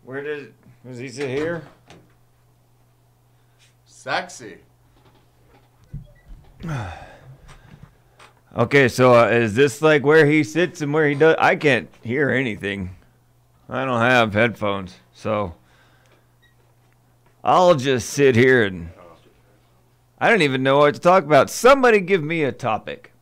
Does he sit here? Sexy. Okay, so is this like where he sits and where he does? I can't hear anything. I don't have headphones, so I'll just sit here and I don't even know what to talk about. Somebody give me a topic.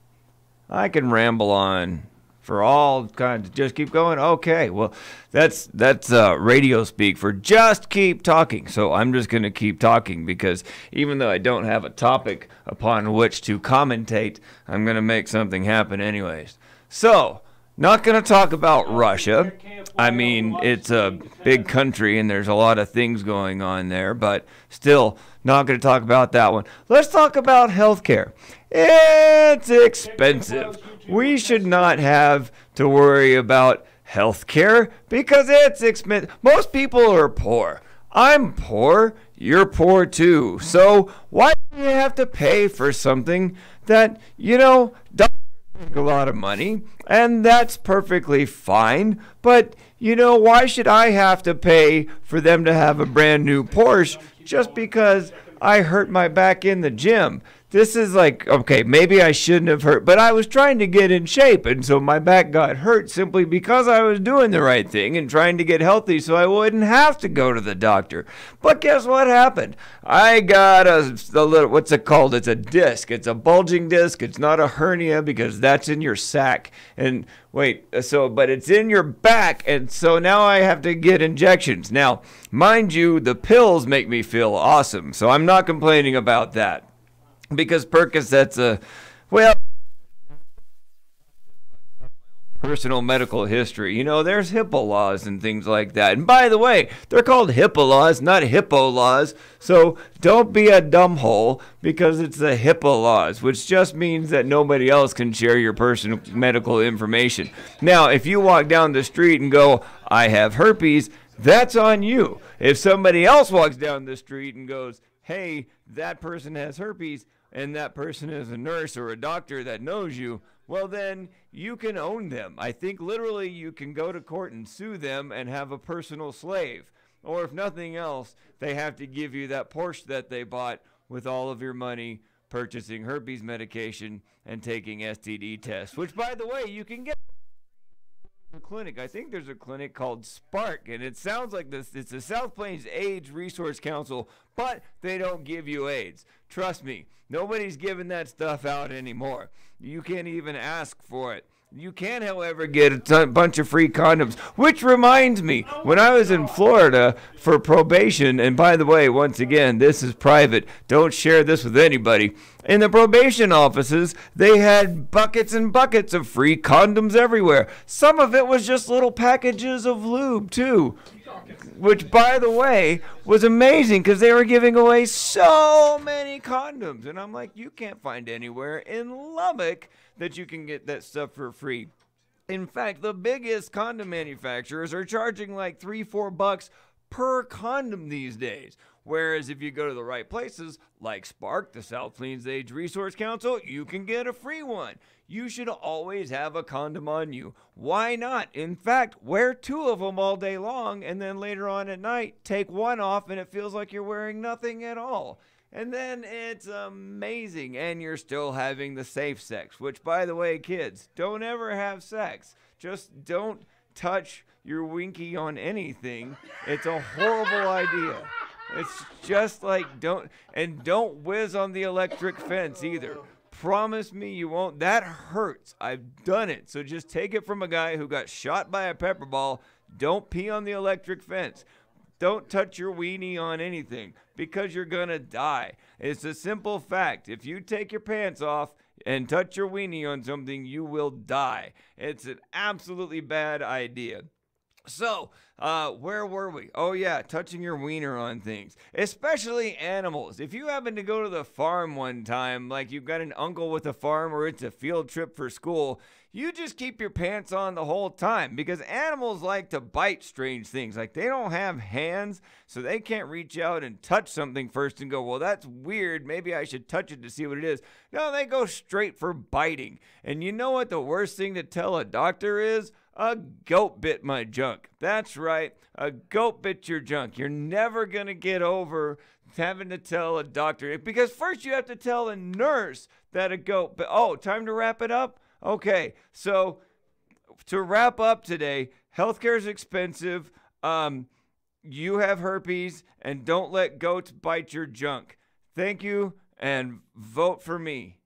I can ramble on for all kinds. Just keep going. Okay, well, that's radio speak for just keep talking. So I'm just going to keep talking because even though I don't have a topic upon which to commentate, I'm going to make something happen anyways. So, not going to talk about Russia. I mean, it's a big country and there's a lot of things going on there, but still not going to talk about that one. Let's talk about healthcare. It's expensive. We should not have to worry about healthcare because it's expensive. Most people are poor. I'm poor. You're poor too. So why do we have to pay for something that, doctors make a lot of money, and that's perfectly fine. But, why should I have to pay for them to have a brand new Porsche just because I hurt my back in the gym? This is like, okay, maybe I shouldn't have hurt, but I was trying to get in shape, and so my back got hurt simply because I was doing the right thing and trying to get healthy so I wouldn't have to go to the doctor. But guess what happened? I got a little, what's it called? It's a disc. It's a bulging disc. It's not a hernia because that's in your sack. And wait, but it's in your back, and so now I have to get injections. Now, mind you, the pills make me feel awesome, so I'm not complaining about that. Because Percocet's personal medical history. There's HIPAA laws and things like that. And by the way, they're called HIPAA laws, not hippo laws. So don't be a dumbhole because it's the HIPAA laws, which just means that nobody else can share your personal medical information. Now, if you walk down the street and go, I have herpes, that's on you. If somebody else walks down the street and goes, hey, that person has herpes, and that person is a nurse or a doctor that knows you, well then you can own them. I think literally you can go to court and sue them and have a personal slave. Or if nothing else, they have to give you that Porsche that they bought with all of your money purchasing herpes medication and taking STD tests, which by the way, you can get a clinic. I think there's a clinic called Spark, and it sounds like this. It's the South Plains AIDS Resource Council, but they don't give you AIDS. Trust me, nobody's giving that stuff out anymore. You can't even ask for it. You can, however, get a bunch of free condoms, which reminds me, when I was in Florida for probation, and by the way, once again, this is private, don't share this with anybody. In the probation offices, they had buckets and buckets of free condoms everywhere. Some of it was just little packages of lube, too, which, by the way, was amazing because they were giving away so many condoms. And I'm like, you can't find anywhere in Lubbock that you can get that stuff for free. In fact, the biggest condom manufacturers are charging like $3-4 per condom these days. Whereas if you go to the right places, like Spark, the South Plains AIDS Resource Council, you can get a free one. You should always have a condom on you. Why not? In fact, wear 2 of them all day long, and then later on at night, take one off, and it feels like you're wearing nothing at all. And then it's amazing, and you're still having the safe sex, which, by the way, kids, don't ever have sex. Just don't touch your winky on anything. It's a horrible idea. It's just like don't whiz on the electric fence either. Promise me you won't. That hurts. I've done it. So just take it from a guy who got shot by a pepper ball. Don't pee on the electric fence. Don't touch your weenie on anything because you're going to die. It's a simple fact. If you take your pants off and touch your weenie on something, you will die. It's an absolutely bad idea. So, where were we? Oh yeah, touching your wiener on things, especially animals. If you happen to go to the farm one time, like you've got an uncle with a farm or it's a field trip for school, you just keep your pants on the whole time because animals like to bite strange things. Like they don't have hands, so they can't reach out and touch something first and go, well, that's weird. Maybe I should touch it to see what it is. No, they go straight for biting. And you know what the worst thing to tell a doctor is? A goat bit my junk. That's right. A goat bit your junk. You're never going to get over having to tell a doctor. Because first you have to tell a nurse that a goat bit. Oh, time to wrap it up? Okay. So to wrap up today, healthcare is expensive. You have herpes, and don't let goats bite your junk. Thank you, and vote for me.